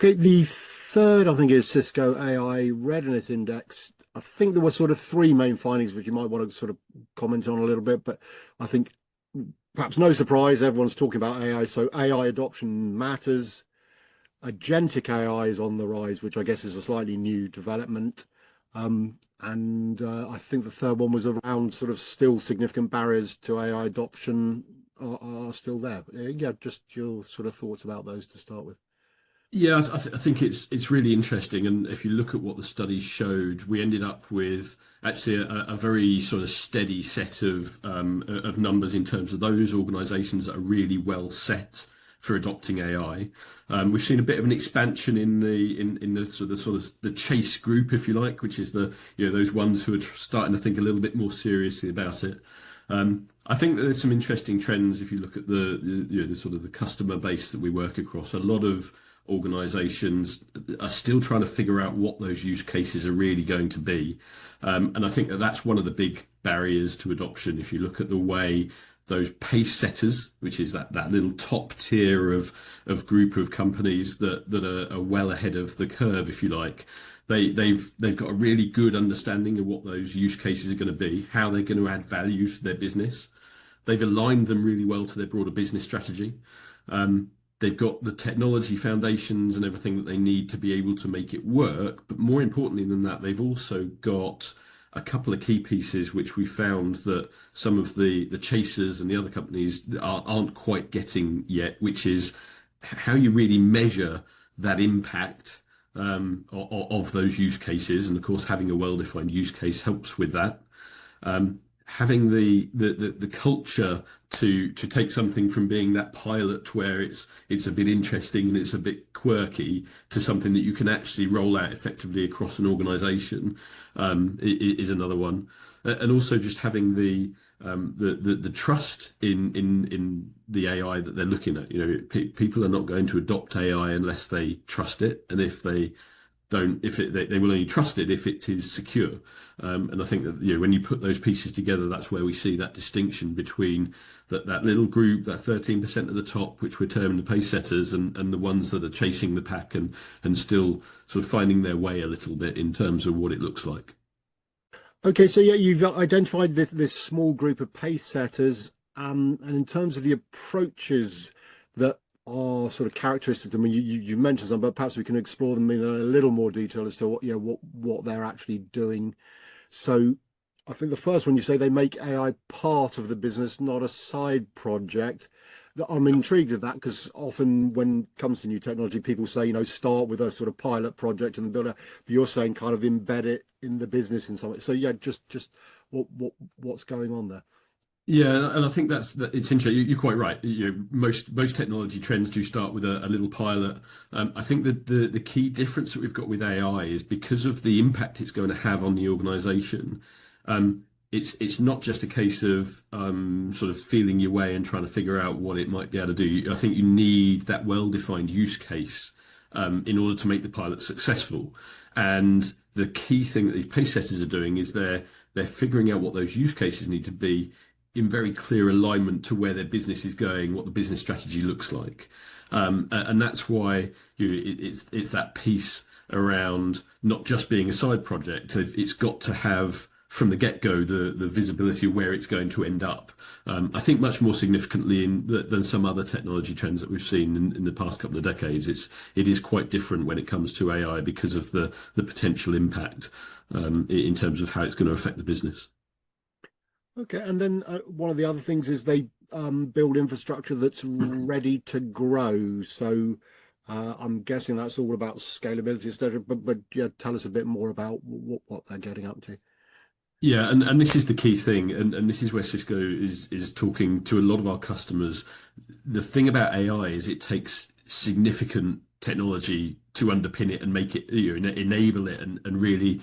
Okay, the third, I think, is Cisco AI Readiness Index. I think there were sort of three main findings, which you might want to sort of comment on a little bit, but I think perhaps no surprise, everyone's talking about AI, so AI adoption matters. Agentic AI is on the rise, which I guess is a slightly new development. And I think the third one was around sort of still significant barriers to AI adoption are still there. Yeah, just your sort of thoughts about those to start with. Yeah, I think it's really interesting, and if you look at what the study showed, we ended up with actually a very sort of steady set of numbers in terms of those organisations that are really well set for adopting AI. We've seen a bit of an expansion in the sort of the chase group, if you like, which is the those ones who are starting to think a little bit more seriously about it. I think that there's some interesting trends if you look at the sort of the customer base that we work across. A lot of organizations are still trying to figure out what those use cases are really going to be. And I think that that's one of the big barriers to adoption. If you look at the way those pace setters, which is that little top tier of group of companies that are well ahead of the curve, if you like, they've got a really good understanding of what those use cases are going to be, how they're going to add value to their business. They've aligned them really well to their broader business strategy. They've got the technology foundations and everything that they need to be able to make it work. But more importantly than that, they've also got a couple of key pieces which we found that some of the chasers and the other companies aren't quite getting yet, which is how you really measure that impact of those use cases. And of course, having a well-defined use case helps with that. Having the culture to take something from being that pilot where it's a bit interesting and it's a bit quirky to something that you can actually roll out effectively across an organization is another one. And also just having the trust in the AI that they're looking at. People are not going to adopt AI unless they trust it, and if they don't, they will only trust it if it is secure. And I think that when you put those pieces together, that's where we see that distinction between that little group, that 13% at the top, which we're terming the pace setters, and the ones that are chasing the pack and still sort of finding their way a little bit in terms of what it looks like. Okay, so yeah, you've identified this small group of pace setters, and in terms of the approaches that are sort of characteristic of them, you've mentioned some, but perhaps we can explore them in a little more detail as to what they're actually doing. So I think the first one you say they make AI part of the business, not a side project. I'm intrigued with that because often when it comes to new technology, people say, start with a sort of pilot project and then build it. But you're saying kind of embed it in the business in some way. So yeah, just what's going on there? Yeah, and I think it's interesting. You're quite right. Most technology trends do start with a little pilot. I think that the key difference that we've got with AI is because of the impact it's going to have on the organization. It's not just a case of sort of feeling your way and trying to figure out what it might be able to do. I think you need that well-defined use case in order to make the pilot successful. And the key thing that these pace setters are doing is they're figuring out what those use cases need to be in very clear alignment to where their business is going, what the business strategy looks like. And that's why it's that piece around not just being a side project. It's got to have from the get-go the visibility of where it's going to end up. I think much more significantly than some other technology trends that we've seen in the past couple of decades. It is quite different when it comes to AI because of the potential impact in terms of how it's going to affect the business. Okay, and then one of the other things is they build infrastructure that's ready to grow. So I'm guessing that's all about scalability, etc. But yeah, tell us a bit more about what they're getting up to. Yeah, and this is the key thing, and this is where Cisco is talking to a lot of our customers. The thing about AI is it takes significant technology to underpin it and make it, enable it and really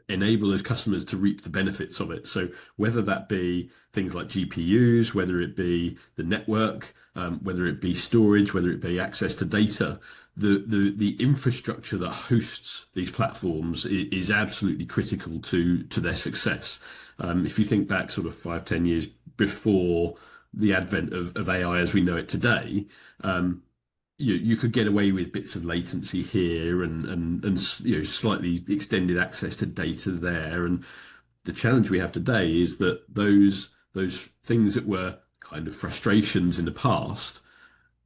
enable those customers to reap the benefits of it. So whether that be things like GPUs, whether it be the network, whether it be storage, whether it be access to data, the infrastructure that hosts these platforms is absolutely critical to their success. If you think back sort of 5, 10 years before the advent of AI as we know it today, you could get away with bits of latency here and slightly extended access to data there. And the challenge we have today is that those things that were kind of frustrations in the past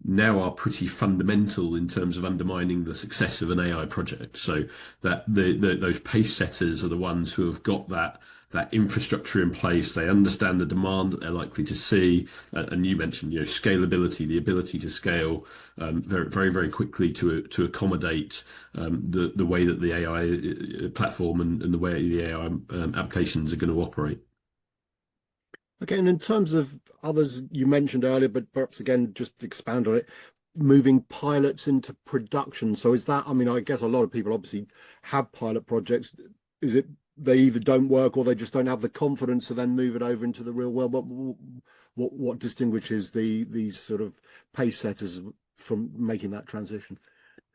now are pretty fundamental in terms of undermining the success of an AI project. So that those pace setters are the ones who have got that infrastructure in place. They understand the demand that they're likely to see, and you mentioned scalability, the ability to scale very quickly to accommodate the way that the AI platform and the way the AI applications are going to operate. Okay, and in terms of others you mentioned earlier, but perhaps again, just expand on it, moving pilots into production. So is that, I mean, I guess a lot of people obviously have pilot projects. Is it they either don't work or they just don't have the confidence to then move it over into the real world? What distinguishes these sort of pace setters from making that transition?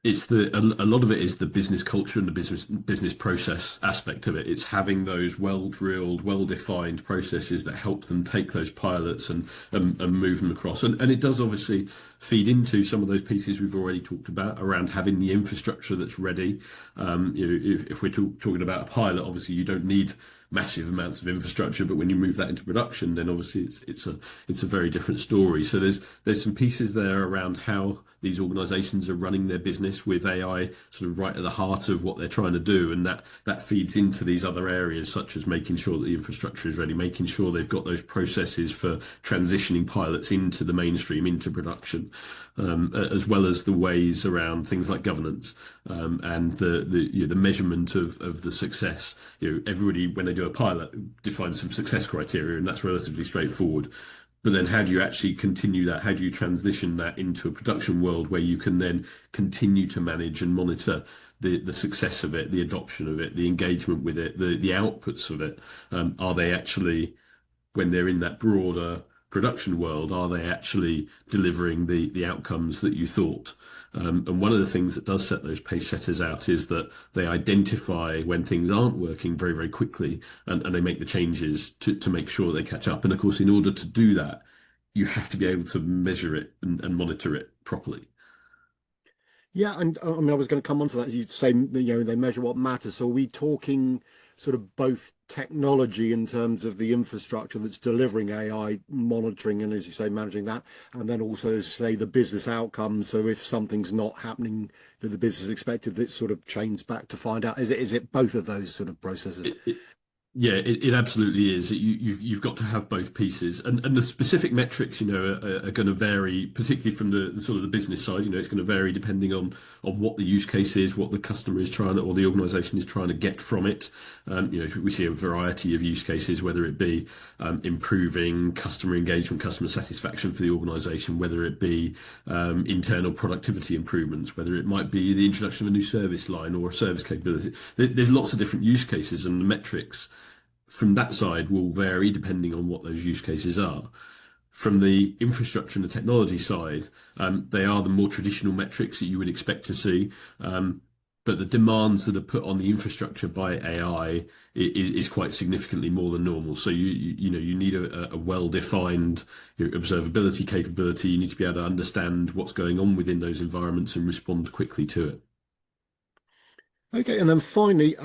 It's a lot of it is the business culture and the business process aspect of it. It's having those well drilled, well defined processes that help them take those pilots and move them across. And it does obviously feed into some of those pieces we've already talked about around having the infrastructure that's ready. If we're talking about a pilot, obviously you don't need massive amounts of infrastructure, but when you move that into production, then obviously it's a very different story. So there's some pieces there around how these organizations are running their business with AI sort of right at the heart of what they're trying to do, and that feeds into these other areas, such as making sure that the infrastructure is ready, making sure they've got those processes for transitioning pilots into the mainstream, into production, as well as the ways around things like governance, and the measurement of the success. Everybody, when they do a pilot, defines some success criteria, and that's relatively straightforward. But then how do you actually continue that? How do you transition that into a production world where you can then continue to manage and monitor the success of it, the adoption of it, the engagement with it, the outputs of it? Are they actually, when they're in that broader production world, are they actually delivering the outcomes that you thought? And one of the things that does set those pace setters out is that they identify when things aren't working very quickly, and they make the changes to make sure they catch up. And of course, in order to do that, you have to be able to measure it and monitor it properly. Yeah, and I mean, I was going to come on to that. You say, they measure what matters. So are we talking sort of both technology in terms of the infrastructure that's delivering AI monitoring and, as you say, managing that, and then also, as you say, the business outcomes. So if something's not happening that the business expected, that sort of chains back to find out. Is it both of those sort of processes? Yeah, it absolutely is. You've got to have both pieces, and the specific metrics, are going to vary, particularly from the sort of the business side. It's going to vary depending on what the use case is, what the customer is trying to, or the organisation is trying to get from it. We see a variety of use cases, whether it be improving customer engagement, customer satisfaction for the organisation, whether it be internal productivity improvements, whether it might be the introduction of a new service line or a service capability. There's lots of different use cases, and the metrics from that side will vary depending on what those use cases are. From the infrastructure and the technology side, they are the more traditional metrics that you would expect to see. But the demands that are put on the infrastructure by AI is quite significantly more than normal. So you need a well-defined observability capability. You need to be able to understand what's going on within those environments and respond quickly to it. Okay, and then finally,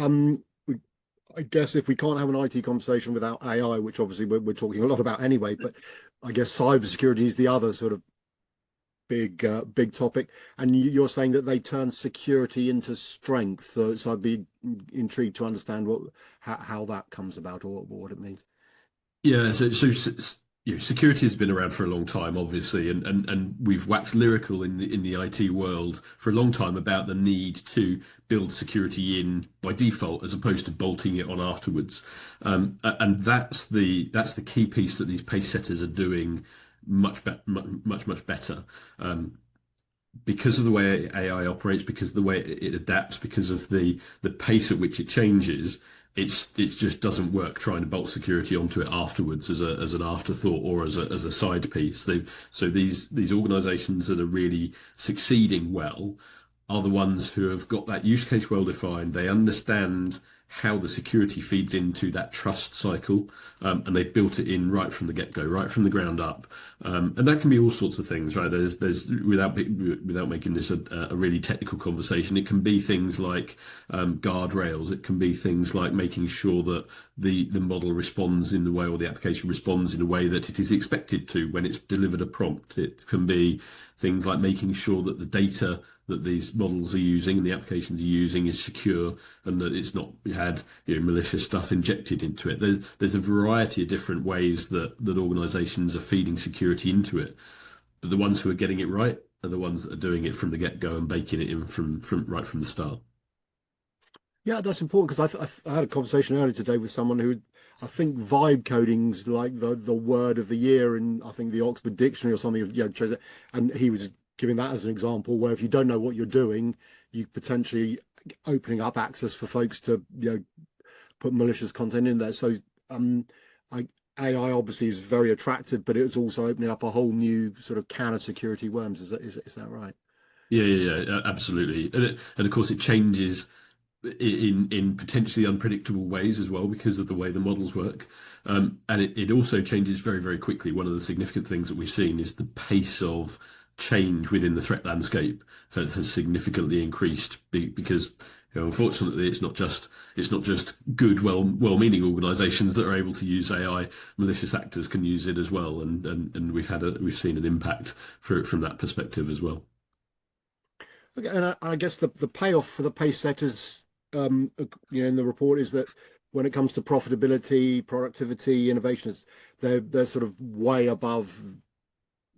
I guess if we can't have an IT conversation without AI, which obviously we're talking a lot about anyway, but I guess cybersecurity is the other sort of big topic. And you're saying that they turn security into strength. So I'd be intrigued to understand how that comes about or what it means. Yeah, security has been around for a long time, obviously, and we've waxed lyrical in the IT world for a long time about the need to build security in by default as opposed to bolting it on afterwards. And that's the key piece that these pace setters are doing much better. Because of the way AI operates, because of the way it adapts, because of the pace at which it changes, it just doesn't work trying to bolt security onto it afterwards as an afterthought or as a side piece. So these organisations that are really succeeding well are the ones who have got that use case well defined. They understand how the security feeds into that trust cycle, and they've built it in right from the get-go, right from the ground up. And that can be all sorts of things, right? There's without making this a really technical conversation, it can be things like guardrails. It can be things like making sure that the model responds in the way, or the application responds in a way that it is expected to when it's delivered a prompt. It can be things like making sure that the data that these models are using and the applications are using is secure, and that it's not had malicious stuff injected into it. There's a variety of different ways that organizations are feeding security into it, but the ones who are getting it right are the ones that are doing it from the get-go and baking it in from right from the start. Yeah, that's important because I had a conversation earlier today with someone who I think vibe coding's like the word of the year in I think the Oxford Dictionary or something. Chose it, and he was giving that as an example where if you don't know what you're doing, you potentially opening up access for folks to put malicious content in there. So um, I, AI obviously is very attractive, but it's also opening up a whole new sort of can of security worms. Is that right? Yeah, absolutely. And of course, it changes in potentially unpredictable ways as well because of the way the models work. And it also changes very, very quickly. One of the significant things that we've seen is the pace of change within the threat landscape has significantly increased because unfortunately it's not just good, well-meaning organizations that are able to use AI. Malicious actors can use it as well, and we've seen an impact from that perspective as well. Okay, and I guess the payoff for the pace setters, in the report is that when it comes to profitability, productivity, innovations, they're sort of way above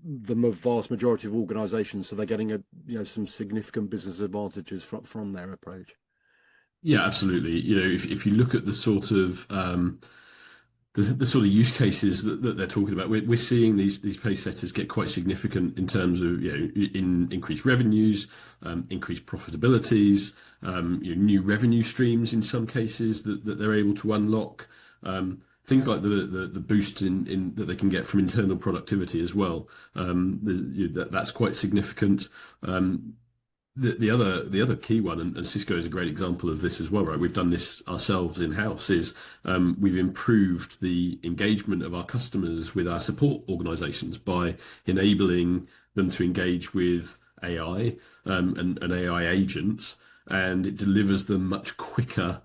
the vast majority of organizations, so they're getting some significant business advantages from their approach. Yeah, absolutely. If you look at the sort of use cases that they're talking about, we're seeing these pace setters get quite significant in terms of in increased revenues, increased profitabilities, new revenue streams in some cases that they're able to unlock. Things like the boost in that they can get from internal productivity as well. That's quite significant. The other key one, and Cisco is a great example of this as well, right? We've done this ourselves in-house, is we've improved the engagement of our customers with our support organizations by enabling them to engage with AI and AI agents, and it delivers them much quicker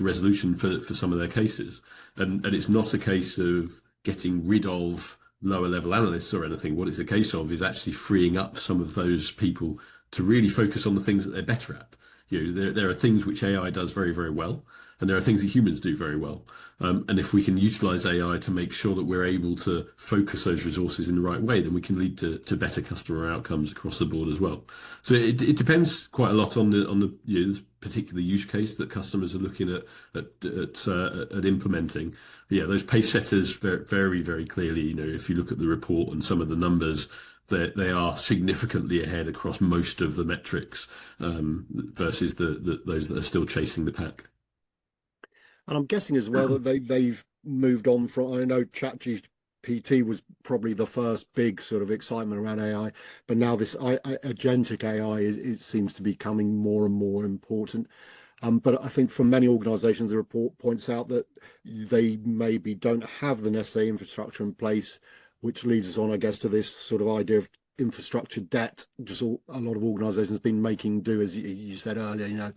resolution for some of their cases. And it's not a case of getting rid of lower level analysts or anything. What it's a case of is actually freeing up some of those people to really focus on the things that they're better at. There are things which AI does very, very well, and there are things that humans do very well. And if we can utilize AI to make sure that we're able to focus those resources in the right way, then we can lead to better customer outcomes across the board as well. So it depends quite a lot on the particular use case that customers are looking at implementing. But yeah, those pace setters very, very, very clearly. If you look at the report and some of the numbers, they are significantly ahead across most of the metrics versus those that are still chasing the pack. And I'm guessing as well that they've moved on from, I know ChatGPT was probably the first big sort of excitement around AI, but now this agentic AI it seems to be becoming more and more important. But I think for many organizations, the report points out that they maybe don't have the necessary infrastructure in place, which leads us on, I guess, to this sort of idea of infrastructure debt. Just a lot of organizations have been making do, as you said earlier,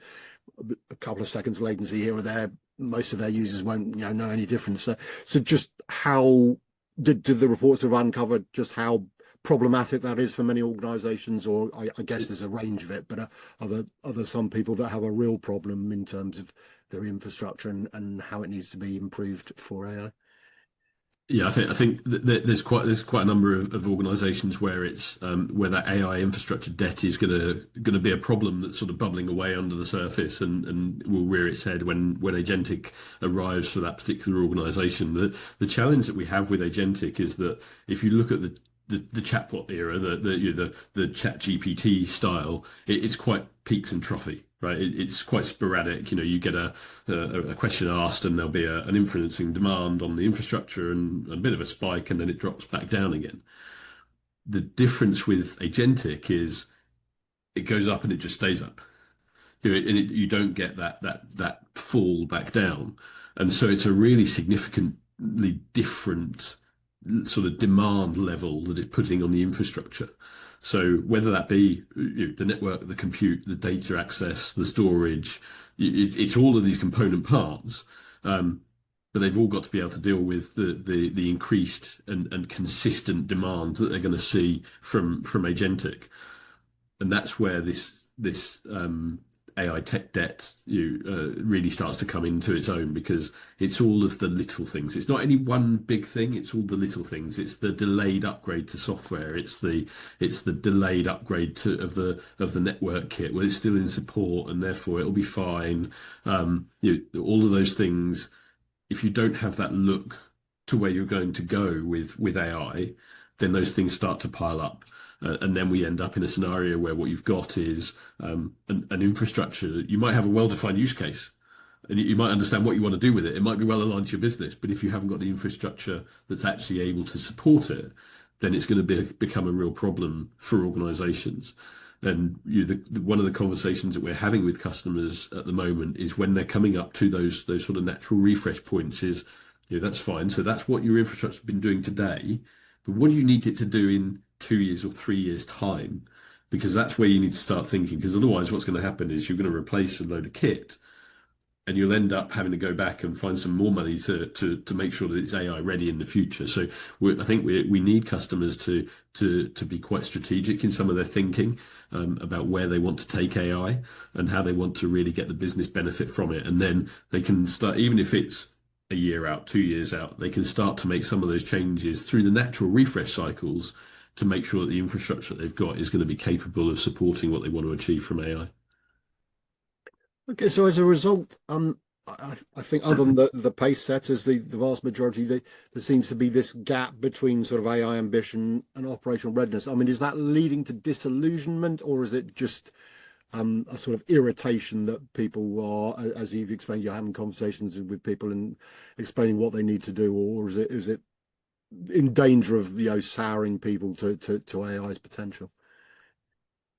a couple of seconds latency here or there. Most of their users won't, know any difference. So just how did the report sort of uncover just how problematic that is for many organizations, or I guess there's a range of it, but are there some people that have a real problem in terms of their infrastructure and how it needs to be improved for AI? Yeah, I think there's quite a number of organisations where it's where that AI infrastructure debt is gonna be a problem that's sort of bubbling away under the surface and will rear its head when agentic arrives for that particular organisation. The challenge that we have with agentic is that if you look at the chatbot era, the chat GPT style, it's quite peaks and trophy, right? It's quite sporadic. You get a question asked, and there'll be an inferencing demand on the infrastructure and a bit of a spike, and then it drops back down again. The difference with agentic is it goes up and it just stays up. You don't get that fall back down, and so it's a really significantly different sort of demand level that it's putting on the infrastructure. So whether that be the network, the compute, the data access, the storage, it's all of these component parts. But they've all got to be able to deal with the increased and consistent demand that they're going to see from agentic, and that's where this AI tech debt really starts to come into its own, because it's all of the little things. It's not any one big thing. It's all the little things. It's the delayed upgrade to software. It's the delayed upgrade of the network kit where it's still in support and therefore it'll be fine. All of those things. If you don't have that look to where you're going to go with AI, then those things start to pile up. And then we end up in a scenario where what you've got is an infrastructure. You might have a well-defined use case, and you might understand what you want to do with it. It might be well aligned to your business, but if you haven't got the infrastructure that's actually able to support it, then it's going to become a real problem for organizations. And one of the conversations that we're having with customers at the moment is when they're coming up to those sort of natural refresh points is, that's fine. So that's what your infrastructure's been doing today, but what do you need it to do in 2 years or 3 years' time? Because that's where you need to start thinking. Because otherwise, what's going to happen is you're going to replace a load of kit, and you'll end up having to go back and find some more money to make sure that it's AI ready in the future. So I think we need customers to be quite strategic in some of their thinking about where they want to take AI and how they want to really get the business benefit from it. And then they can start, even if it's a year out, 2 years out, they can start to make some of those changes through the natural refresh cycles to make sure that the infrastructure that they've got is going to be capable of supporting what they want to achieve from AI. Okay, so as a result, I think other than the pace setters, the vast majority, there seems to be this gap between sort of AI ambition and operational readiness. I mean, is that leading to disillusionment, or is it just a sort of irritation that people are, as you've explained, you're having conversations with people and explaining what they need to do, or is it in danger of souring people to AI's potential?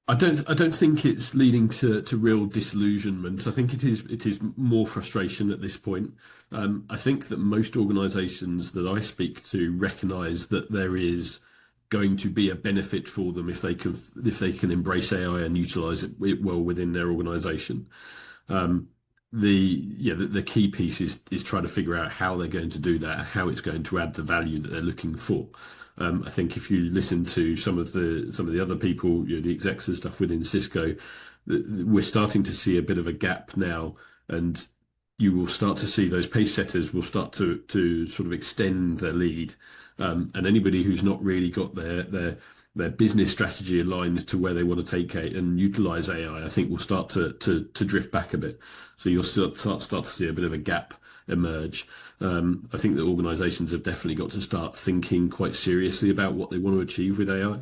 I don't think it's leading to real disillusionment. I think it is more frustration at this point. I think that most organisations that I speak to recognise that there is going to be a benefit for them if they can embrace AI and utilise it well within their organisation. Um, the key piece is trying to figure out how they're going to do that, how it's going to add the value that they're looking for. I think if you listen to some of the other people, the execs and stuff within Cisco, we're starting to see a bit of a gap now, and you will start to see those pace setters will start to sort of extend their lead, and anybody who's not really got their business strategy aligned to where they want to take it and utilize AI, I think will start to drift back a bit. So you'll start to see a bit of a gap emerge. I think that organizations have definitely got to start thinking quite seriously about what they want to achieve with AI.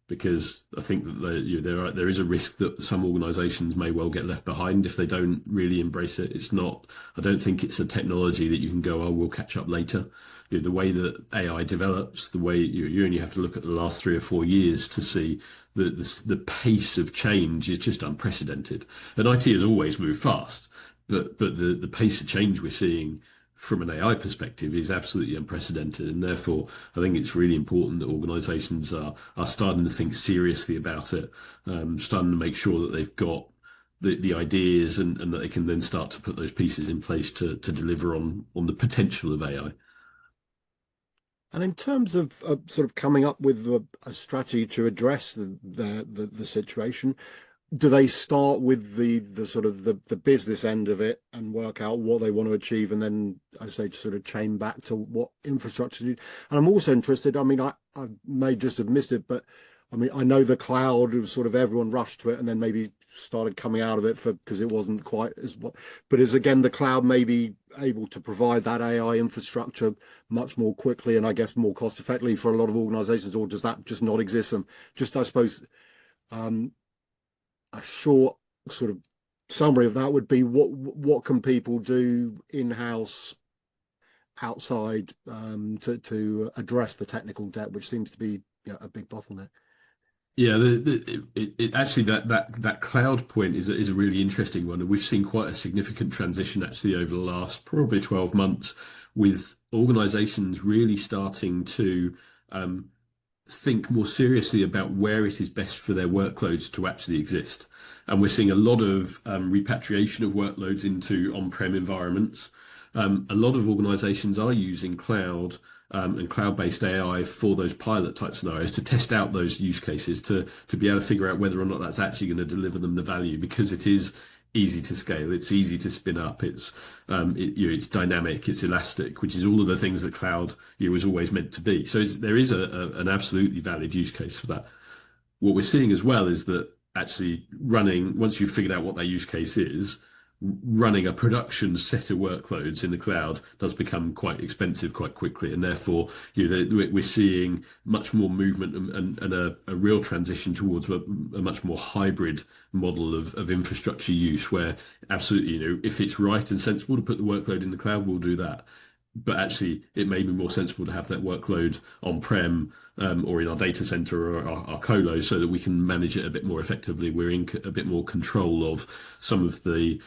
Because I think that there is a risk that some organisations may well get left behind if they don't really embrace it. It's not. I don't think it's a technology that you can go, oh, we'll catch up later. The way that AI develops, the way you only have to look at the last 3 or 4 years to see the pace of change is just unprecedented. And IT has always moved fast, but the pace of change we're seeing from an AI perspective is absolutely unprecedented, and therefore I think it's really important that organisations are starting to think seriously about it, starting to make sure that they've got the ideas and that they can then start to put those pieces in place to deliver on the potential of AI. And in terms of sort of coming up with a strategy to address the situation, do they start with the sort of the business end of it and work out what they want to achieve, and then I say to sort of chain back to what infrastructure to do? And I'm also interested, I mean, I may just have missed it, but I mean, I know the cloud was sort of everyone rushed to it and then maybe started coming out of it because it wasn't quite as what, but is again the cloud maybe able to provide that AI infrastructure much more quickly and I guess more cost effectively for a lot of organizations, or does that just not exist? And just, I suppose, um, a short sort of summary of that would be what can people do in-house outside to address the technical debt, which seems to be a big bottleneck. Yeah, actually that cloud point is a really interesting one, and we've seen quite a significant transition actually over the last probably 12 months, with organizations really starting to um, think more seriously about where it is best for their workloads to actually exist. And we're seeing a lot of repatriation of workloads into on-prem environments. A lot of organizations are using cloud and cloud-based AI for those pilot type scenarios to test out those use cases to be able to figure out whether or not that's actually going to deliver them the value, because it is easy to scale, it's easy to spin up, it's dynamic, it's elastic, which is all of the things that cloud was always meant to be. So there is an absolutely valid use case for that. What we're seeing as well is that actually running, once you've figured out what that use case is, running a production set of workloads in the cloud does become quite expensive quite quickly, and therefore we're seeing much more movement and a real transition towards a much more hybrid model of infrastructure use, where absolutely, if it's right and sensible to put the workload in the cloud, we'll do that. But actually, it may be more sensible to have that workload on-prem, or in our data center or our colo, so that we can manage it a bit more effectively. We're in a bit more control of some of the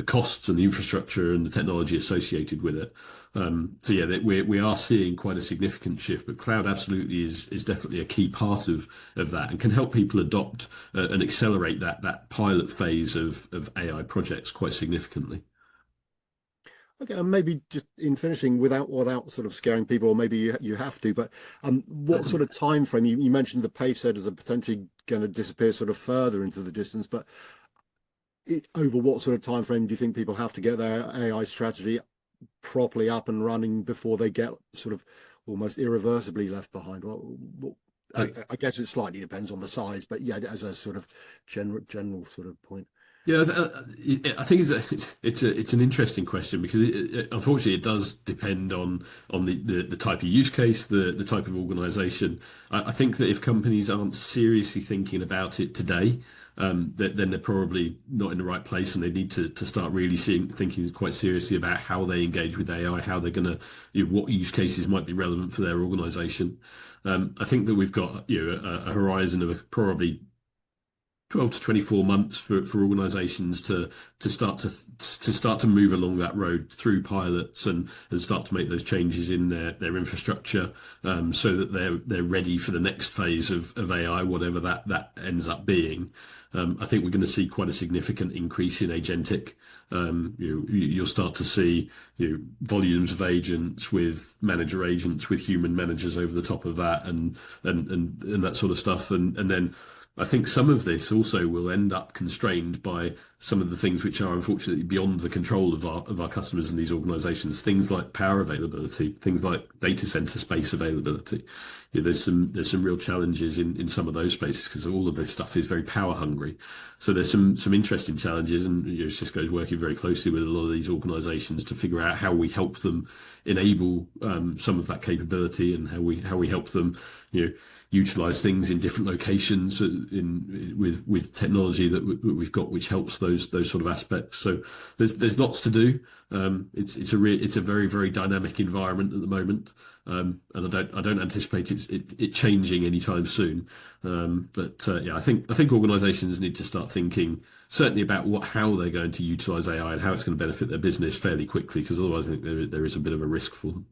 costs and the infrastructure and the technology associated with it. So yeah, we are seeing quite a significant shift, but cloud absolutely is definitely a key part of that, and can help people adopt and accelerate that pilot phase of AI projects quite significantly. Okay, and maybe just in finishing, without sort of scaring people, or maybe you have to, but what sort of time frame? You mentioned the Pacesetters are potentially going to disappear sort of further into the distance, but over what sort of time frame do you think people have to get their AI strategy properly up and running before they get sort of almost irreversibly left behind? I guess it slightly depends on the size, but yeah, as a sort of general sort of point. Yeah, I think it's an interesting question, because unfortunately it does depend on the type of use case, the type of organization. I think that if companies aren't seriously thinking about it today, then they're probably not in the right place, and they need to start really thinking quite seriously about how they engage with AI, how they're going to, what use cases might be relevant for their organization. I think that we've got a horizon of probably 12 to 24 months for organizations to start to move along that road through pilots, and start to make those changes in their infrastructure, so that they're ready for the next phase of AI, whatever that ends up being. I think we're going to see quite a significant increase in agentic. You'll start to see volumes of agents with manager agents with human managers over the top of that, and that sort of stuff, and then I think some of this also will end up constrained by some of the things which are unfortunately beyond the control of our customers and these organizations. Things like power availability, things like data center space availability. There's some real challenges in some of those spaces, because all of this stuff is very power hungry. So there's some interesting challenges, and Cisco is working very closely with a lot of these organizations to figure out how we help them enable some of that capability, and how we help them utilize things in different locations with technology that we've got, which helps those sort of aspects. So there's lots to do. It's a very, very dynamic environment at the moment, and I don't anticipate it changing anytime soon. But yeah, I think organisations need to start thinking certainly about how they're going to utilise AI and how it's going to benefit their business fairly quickly, because otherwise I think there is a bit of a risk for them.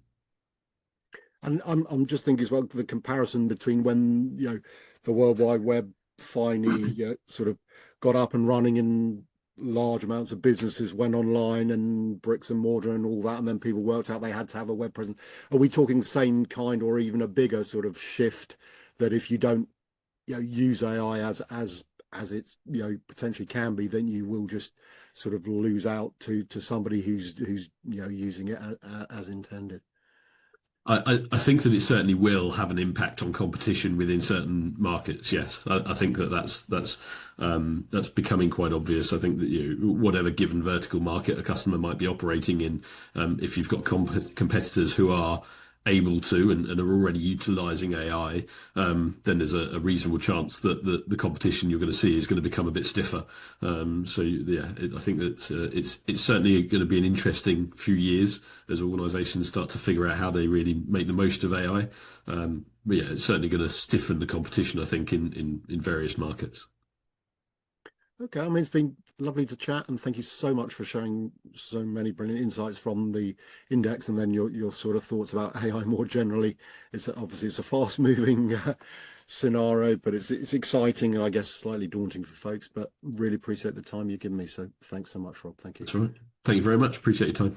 And I'm just thinking as well, the comparison between when the World Wide Web finally sort of got up and running, and large amounts of businesses went online and bricks and mortar and all that, and then people worked out they had to have a web presence. Are we talking the same kind, or even a bigger sort of shift, that if you don't use AI as it's potentially can be, then you will just sort of lose out to somebody who's using it as intended? I think that it certainly will have an impact on competition within certain markets. Yes, I think that's becoming quite obvious. I think that whatever given vertical market a customer might be operating in, if you've got competitors who are able to and are already utilizing AI, then there's a reasonable chance that the competition you're going to see is going to become a bit stiffer. So yeah, I think that it's certainly going to be an interesting few years as organisations start to figure out how they really make the most of AI. But yeah, it's certainly going to stiffen the competition, I think, in various markets. Okay, I mean, it's been lovely to chat, and thank you so much for sharing so many brilliant insights from the index, and then your sort of thoughts about AI more generally. It's obviously it's a fast-moving scenario, but it's exciting and I guess slightly daunting for folks. But really appreciate the time you've given me. So thanks so much, Rob. Thank you. That's all right. Thank you very much. Appreciate your time.